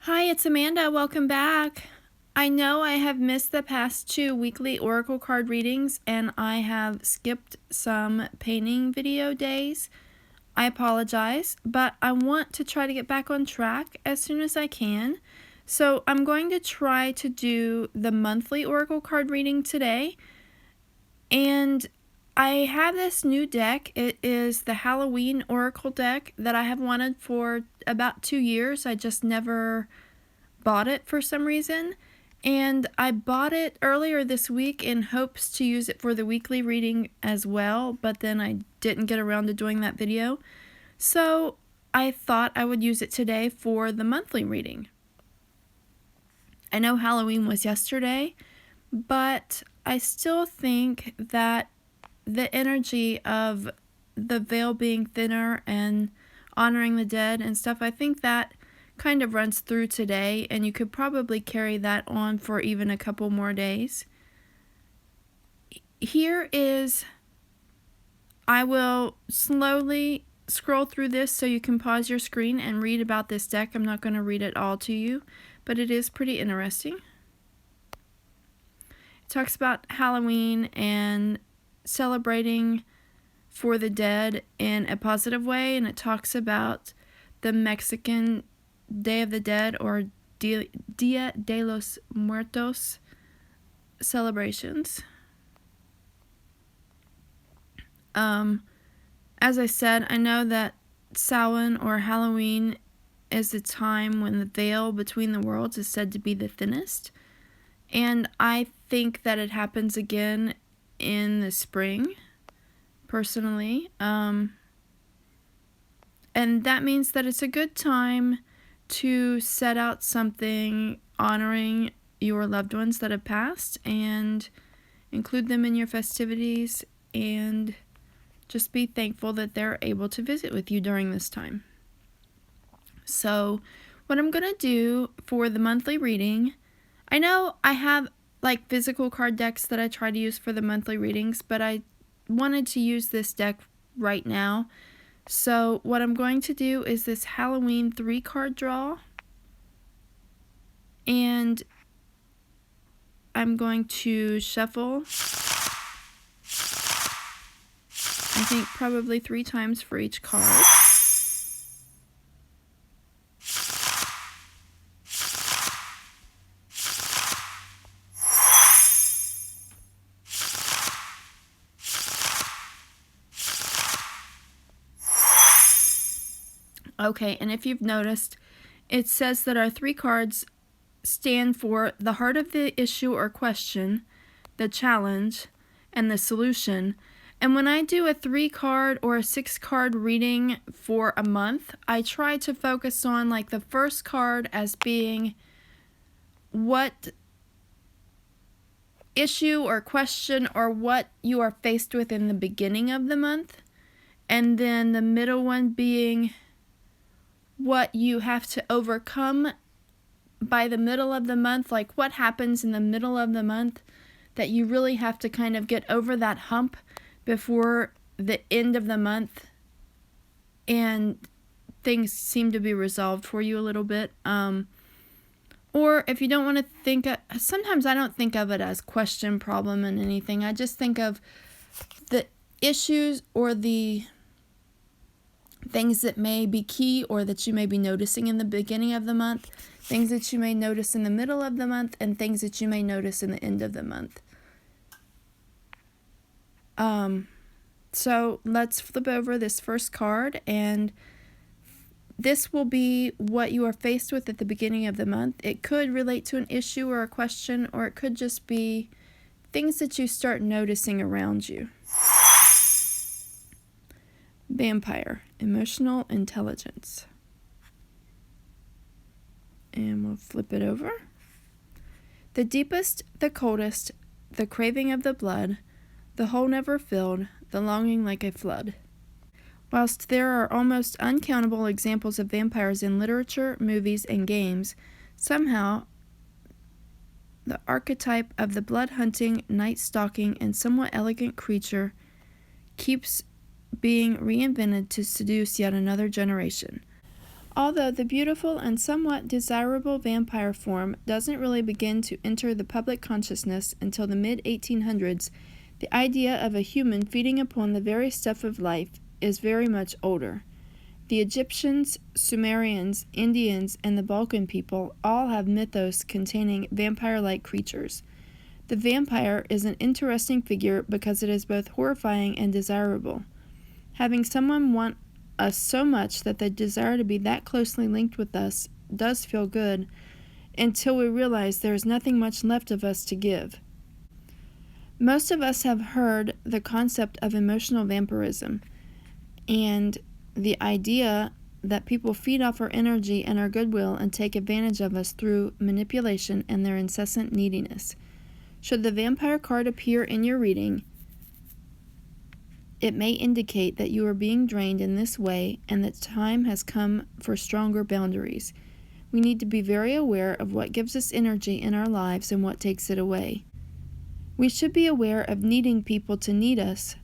Hi, it's Amanda. Welcome back. I know I have missed the past 2 weekly oracle card readings and I have skipped some painting video days. I apologize, but I want to try to get back on track as soon as I can. So I'm going to try to do the monthly oracle card reading today. And I have this new deck. It is the Halloween oracle deck that I have wanted for about 2 years. I just never bought it for some reason, and I bought it earlier this week in hopes to use it for the weekly reading as well, but then I didn't get around to doing that video, so I thought I would use it today for the monthly reading. I know Halloween was yesterday, but I still think that the energy of the veil being thinner and honoring the dead and stuff, I think that kind of runs through today, and you could probably carry that on for even a couple more days. I will slowly scroll through this so you can pause your screen and read about this deck. I'm not going to read it all to you, but it is pretty interesting. It talks about Halloween and celebrating for the dead in a positive way, and it talks about the Mexican Day of the Dead, or Dia de los Muertos celebrations. As I said, I know that Samhain or Halloween is the time when the veil between the worlds is said to be the thinnest, and I think that it happens again in the spring, personally, and that means that it's a good time to set out something honoring your loved ones that have passed and include them in your festivities, and just be thankful that they're able to visit with you during this time. So what I'm going to do for the monthly reading, I know I have like physical card decks that I try to use for the monthly readings, but I wanted to use this deck right now. So what I'm going to do is this Halloween 3-card draw, and I'm going to shuffle, I think probably 3 times for each card. Okay, and if you've noticed, it says that our 3 cards stand for the heart of the issue or question, the challenge, and the solution. And when I do a 3-card or a 6-card reading for a month, I try to focus on like the first card as being what issue or question or what you are faced with in the beginning of the month, and then the middle one being what you have to overcome by the middle of the month, like what happens in the middle of the month that you really have to kind of get over that hump before the end of the month and things seem to be resolved for you a little bit. Or if you don't want to think of, sometimes I don't think of it as question, problem, and anything. I just think of the issues or the things that may be key or that you may be noticing in the beginning of the month, things that you may notice in the middle of the month, and things that you may notice in the end of the month. So let's flip over this first card, and this will be what you are faced with at the beginning of the month. It could relate to an issue or a question, or it could just be things that you start noticing around you. Vampire, emotional intelligence. And we'll flip it over. The deepest, the coldest, the craving of the blood, the hole never filled, the longing like a flood. Whilst there are almost uncountable examples of vampires in literature, movies, and games, somehow the archetype of the blood-hunting, night-stalking, and somewhat elegant creature keeps being reinvented to seduce yet another generation. Although the beautiful and somewhat desirable vampire form doesn't really begin to enter the public consciousness until the mid-1800s, the idea of a human feeding upon the very stuff of life is very much older. The Egyptians, Sumerians, Indians, and the Balkan people all have mythos containing vampire-like creatures. The vampire is an interesting figure because it is both horrifying and desirable. Having someone want us so much that they desire to be that closely linked with us does feel good, until we realize there is nothing much left of us to give. Most of us have heard the concept of emotional vampirism, and the idea that people feed off our energy and our goodwill and take advantage of us through manipulation and their incessant neediness. Should the vampire card appear in your reading, it may indicate that you are being drained in this way and that time has come for stronger boundaries. We need to be very aware of what gives us energy in our lives and what takes it away. We should be aware of needing people to need us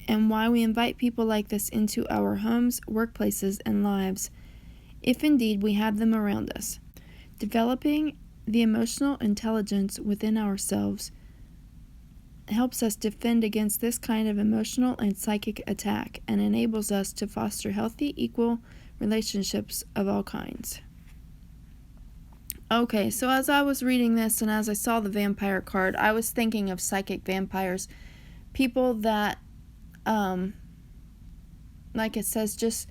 and why we invite people like this into our homes, workplaces, and lives, if indeed we have them around us. Developing the emotional intelligence within ourselves helps us defend against this kind of emotional and psychic attack and enables us to foster healthy, equal relationships of all kinds. Okay, so as I was reading this and as I saw the vampire card, I was thinking of psychic vampires, people that, like it says, just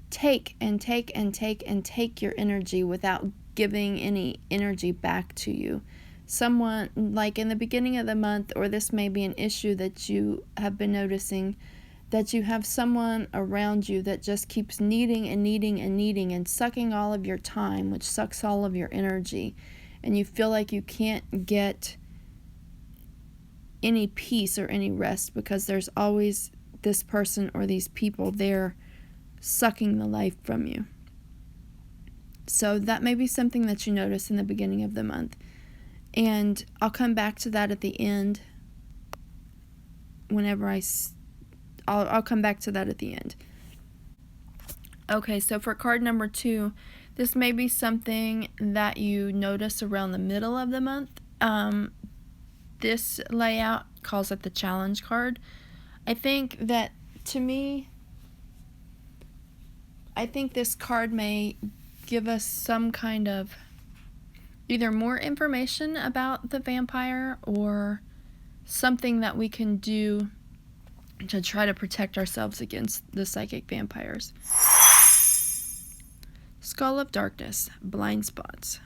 take and take and take and take your energy without giving any energy back to you. Someone, like in the beginning of the month, or this may be an issue that you have been noticing, that you have someone around you that just keeps needing and needing and needing and sucking all of your time, which sucks all of your energy, and you feel like you can't get any peace or any rest because there's always this person or these people there sucking the life from you. So that may be something that you notice in the beginning of the month. And I'll come back to that at the end whenever I'll come back to that at the end. Okay, so for card number 2, this may be something that you notice around the middle of the month. This layout calls it the challenge card. I think that, to me, I think this card may give us some kind of either more information about the vampire or something that we can do to try to protect ourselves against the psychic vampires. Skull of Darkness, blind spots.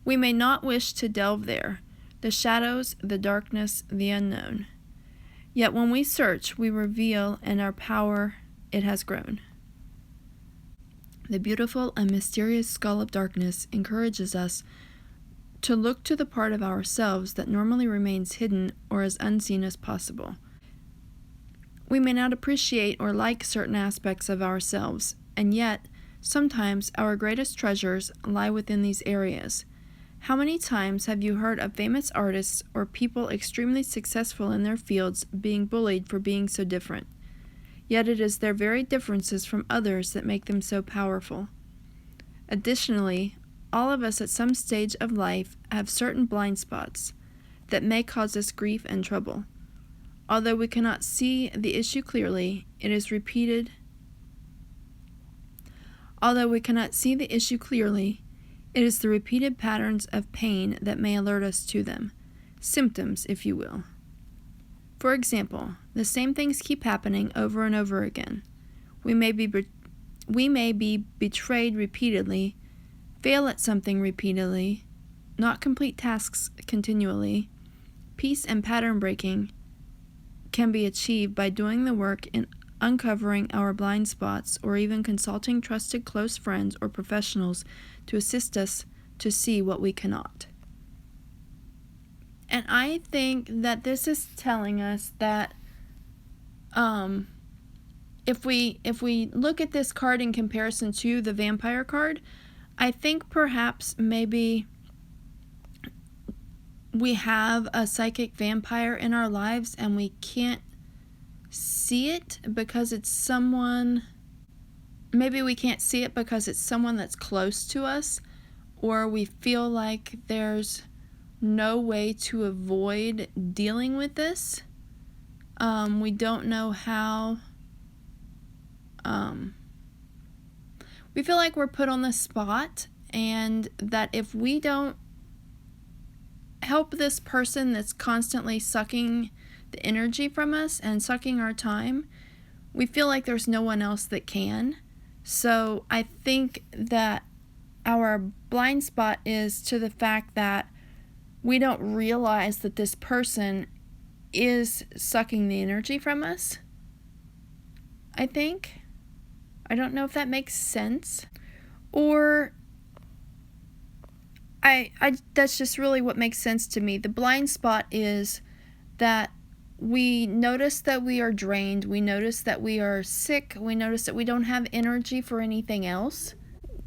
We may not wish to delve there, the shadows, the darkness, the unknown. Yet when we search, we reveal in our power it has grown. The beautiful and mysterious skull of darkness encourages us to look to the part of ourselves that normally remains hidden or as unseen as possible. We may not appreciate or like certain aspects of ourselves, and yet, sometimes our greatest treasures lie within these areas. How many times have you heard of famous artists or people extremely successful in their fields being bullied for being so different? Yet it is their very differences from others that make them so powerful. Additionally, all of us at some stage of life have certain blind spots that may cause us grief and trouble. Although we cannot see the issue clearly, it is the repeated patterns of pain that may alert us to them. Symptoms, if you will. For example, the same things keep happening over and over again. We may be betrayed repeatedly, fail at something repeatedly, not complete tasks continually. Peace and pattern breaking can be achieved by doing the work in uncovering our blind spots or even consulting trusted close friends or professionals to assist us to see what we cannot. And I think that this is telling us that if we look at this card in comparison to the vampire card, I think perhaps maybe we have a psychic vampire in our lives and we can't see see it because it's someone, maybe we can't see it because it's someone that's close to us, or we feel like there's no way to avoid dealing with this. We don't know how. We feel like we're put on the spot, and that if we don't help this person that's constantly sucking the energy from us and sucking our time, we feel like there's no one else that can. So I think that our blind spot is to the fact that we don't realize that this person is sucking the energy from us, I think. I don't know if that makes sense. Or I that's just really what makes sense to me. The blind spot is that we notice that we are drained, we notice that we are sick, we notice that we don't have energy for anything else.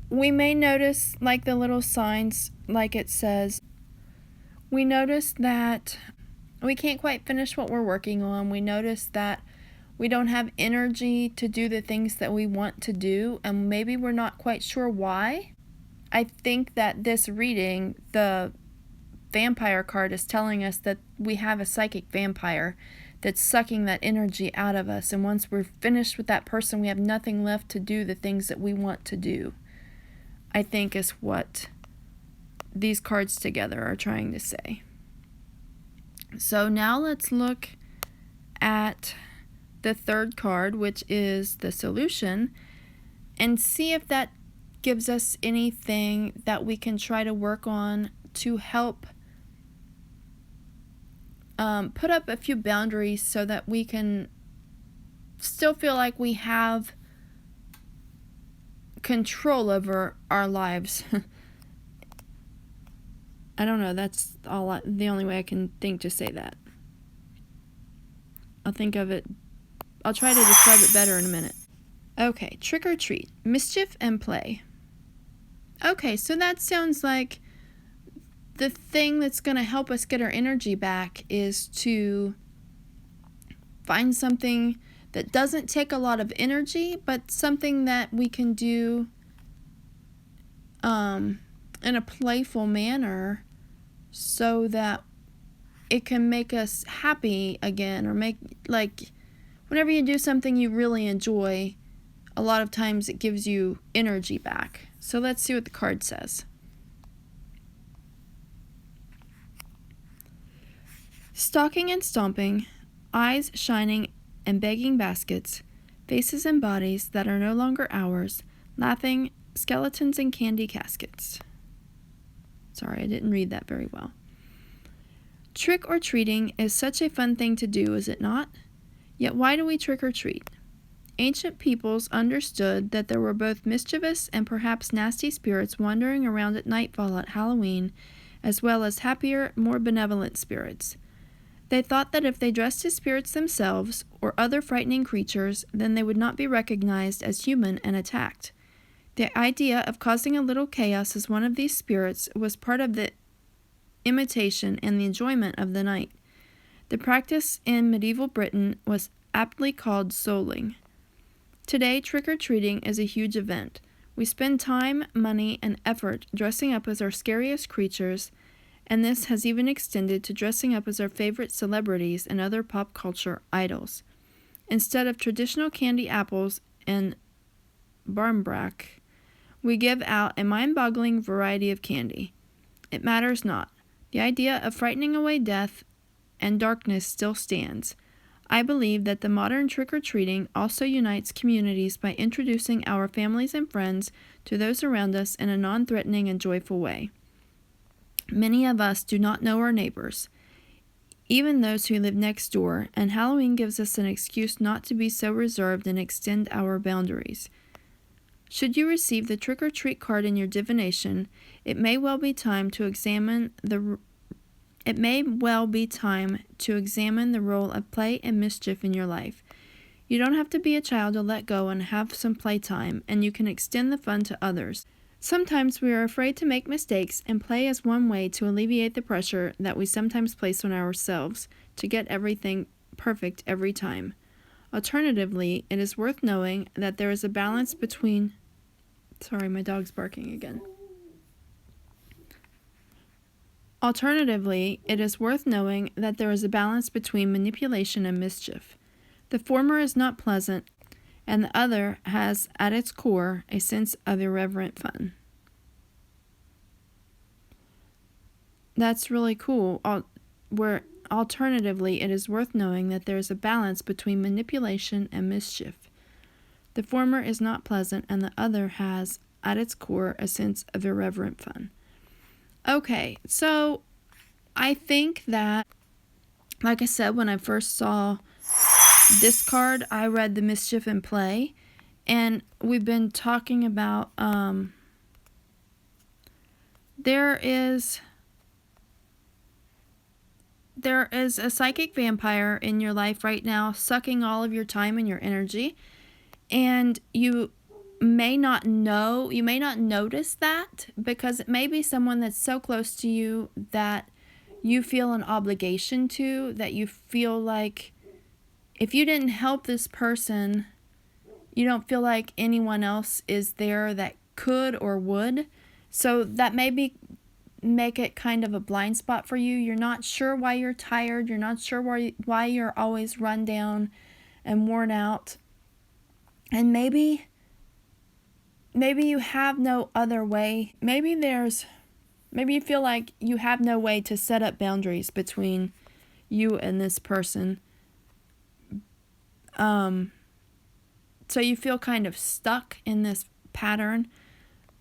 We may notice, like the little signs, like it says, we notice that we can't quite finish what we're working on. We notice that we don't have energy to do the things that we want to do, and maybe we're not quite sure why. I think that this reading, the vampire card, is telling us that we have a psychic vampire that's sucking that energy out of us, and once we're finished with that person, we have nothing left to do the things that we want to do, I think is what these cards together are trying to say. So now let's look at the third card, which is the solution, and see if that gives us anything that we can try to work on to help put up a few boundaries so that we can still feel like we have control over our lives. I don't know, that's the only way I can think to say that. I'll try to describe it better in a minute. Okay, trick or treat, mischief and play. Okay, so that sounds like the thing that's going to help us get our energy back is to find something that doesn't take a lot of energy, but something that we can do in a playful manner so that it can make us happy again, or make, like, whenever you do something you really enjoy, a lot of times it gives you energy back. So let's see what the card says. Stalking and stomping, eyes shining and begging baskets, faces and bodies that are no longer ours, laughing, skeletons and candy caskets. Sorry, I didn't read that very well. Trick or treating is such a fun thing to do, is it not? Yet why do we trick or treat? Ancient peoples understood that there were both mischievous and perhaps nasty spirits wandering around at nightfall at Halloween, as well as happier, more benevolent spirits. They thought that if they dressed as spirits themselves, or other frightening creatures, then they would not be recognized as human and attacked. The idea of causing a little chaos as one of these spirits was part of the imitation and the enjoyment of the night. The practice in medieval Britain was aptly called souling. Today, trick-or-treating is a huge event. We spend time, money, and effort dressing up as our scariest creatures, and this has even extended to dressing up as our favorite celebrities and other pop culture idols. Instead of traditional candy apples and barmbrack, we give out a mind-boggling variety of candy. It matters not. The idea of frightening away death and darkness still stands. I believe that the modern trick-or-treating also unites communities by introducing our families and friends to those around us in a non-threatening and joyful way. Many of us do not know our neighbors, even those who live next door, and Halloween gives us an excuse not to be so reserved and extend our boundaries. Should you receive the trick-or-treat card in your divination, it may well be time to examine the role of play and mischief in your life. You don't have to be a child to let go and have some playtime, and you can extend the fun to others. Sometimes we are afraid to make mistakes, and play is one way to alleviate the pressure that we sometimes place on ourselves to get everything perfect every time. Alternatively, it is worth knowing that there is a balance between... Sorry, my dog's barking again. Alternatively, it is worth knowing that there is a balance between manipulation and mischief. The former is not pleasant, and the other has at its core a sense of irreverent fun. That's really cool. Alternatively, it is worth knowing that there is a balance between manipulation and mischief. The former is not pleasant, and the other has at its core a sense of irreverent fun. Okay, so I think that, like I said, when I first saw this card, I read the mischief and play, and we've been talking about there is a psychic vampire in your life right now, sucking all of your time and your energy, and you may not notice that, because it may be someone that's so close to you that you feel an obligation to, that you feel like if you didn't help this person, you don't feel like anyone else is there that could or would. So that maybe make it kind of a blind spot for you. You're not sure why you're tired. You're not sure why you're always run down and worn out. And maybe you have no other way. Maybe you feel like you have no way to set up boundaries between you and this person. So you feel kind of stuck in this pattern.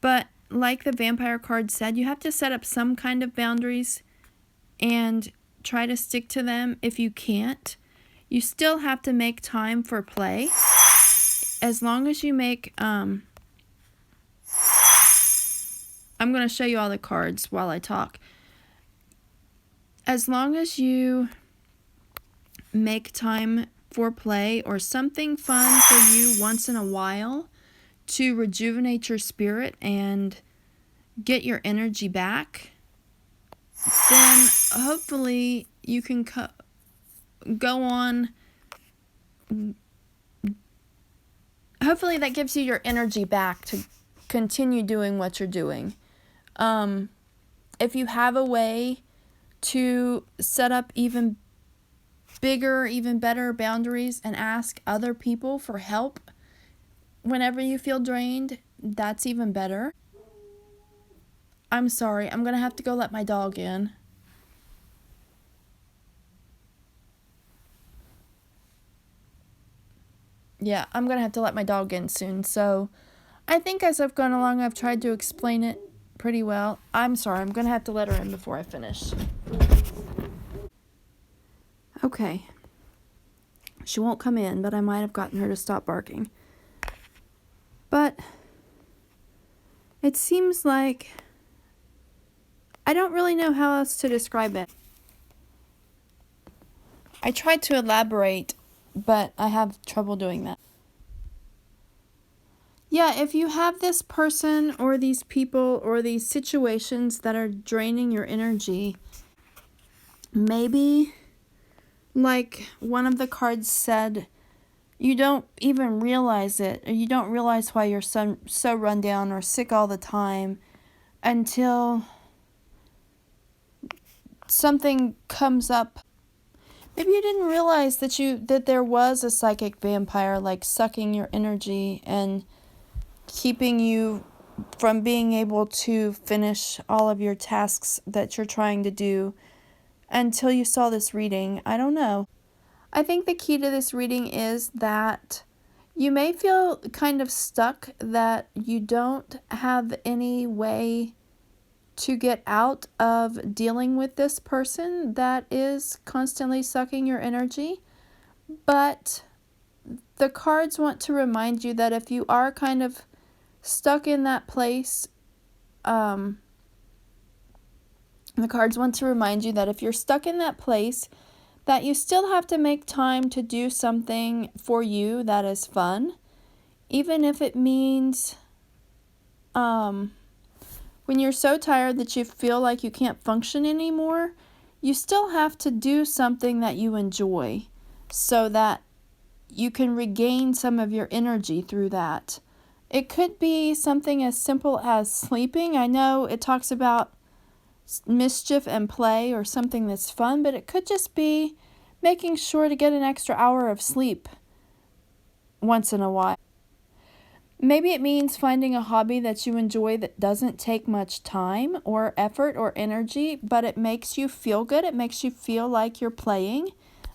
But like the vampire card said, you have to set up some kind of boundaries and try to stick to them. If you can't, you still have to make time for play. As long as you make... I'm going to show you all the cards while I talk. As long as you make time for play or something fun for you once in a while to rejuvenate your spirit and get your energy back, then hopefully you can go on. Hopefully that gives you your energy back to continue doing what you're doing. If you have a way to set up even bigger, even better boundaries and ask other people for help whenever you feel drained, that's even better. I'm sorry, I'm going to have to go let my dog in. Yeah, I'm going to have to let my dog in soon. So I think as I've gone along, I've tried to explain it pretty well. I'm sorry, I'm going to have to let her in before I finish. Okay. She won't come in, but I might have gotten her to stop barking. But it seems like I don't really know how else to describe it. I tried to elaborate, but I have trouble doing that. Yeah, if you have this person or these people or these situations that are draining your energy, maybe, like one of the cards said, you don't even realize it, or you don't realize why you're so run down or sick all the time until something comes up. Maybe you didn't realize that there was a psychic vampire like sucking your energy and keeping you from being able to finish all of your tasks that you're trying to do until you saw this reading. I don't know. I think the key to this reading is that you may feel kind of stuck, that you don't have any way to get out of dealing with this person that is constantly sucking your energy. But the cards want to remind you that if you are kind of stuck in that place, the cards want to remind you that if you're stuck in that place, that you still have to make time to do something for you that is fun, even if it means when you're so tired that you feel like you can't function anymore, you still have to do something that you enjoy so that you can regain some of your energy through that. It could be something as simple as sleeping. I know it talks about mischief and play or something that's fun, but it could just be making sure to get an extra hour of sleep once in a while. Maybe it means finding a hobby that you enjoy that doesn't take much time or effort or energy, but it makes you feel good. It makes you feel like you're playing.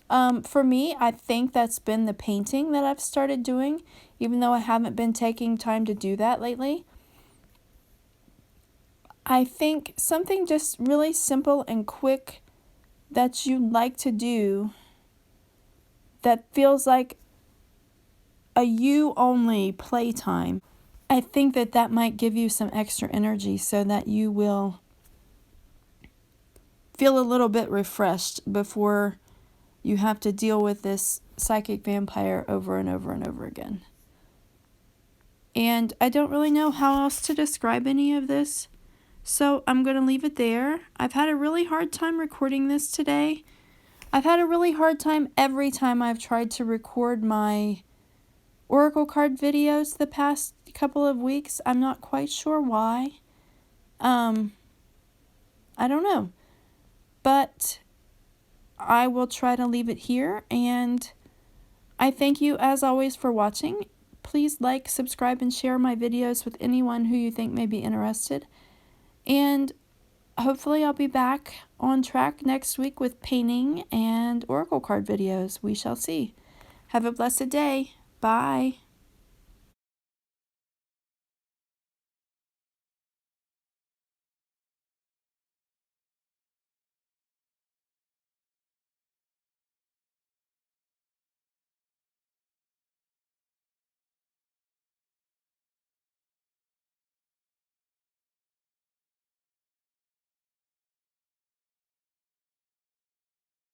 For me, I think that's been the painting that I've started doing, even though I haven't been taking time to do that lately. I think something just really simple and quick that you like to do that feels like a you-only playtime. I think that might give you some extra energy so that you will feel a little bit refreshed before you have to deal with this psychic vampire over and over and over again. And I don't really know how else to describe any of this, so I'm going to leave it there. I've had a really hard time recording this today. I've had a really hard time every time I've tried to record my oracle card videos the past couple of weeks. I'm not quite sure why. I don't know. But I will try to leave it here, and I thank you as always for watching. Please like, subscribe, and share my videos with anyone who you think may be interested. And hopefully I'll be back on track next week with painting and oracle card videos. We shall see. Have a blessed day. Bye.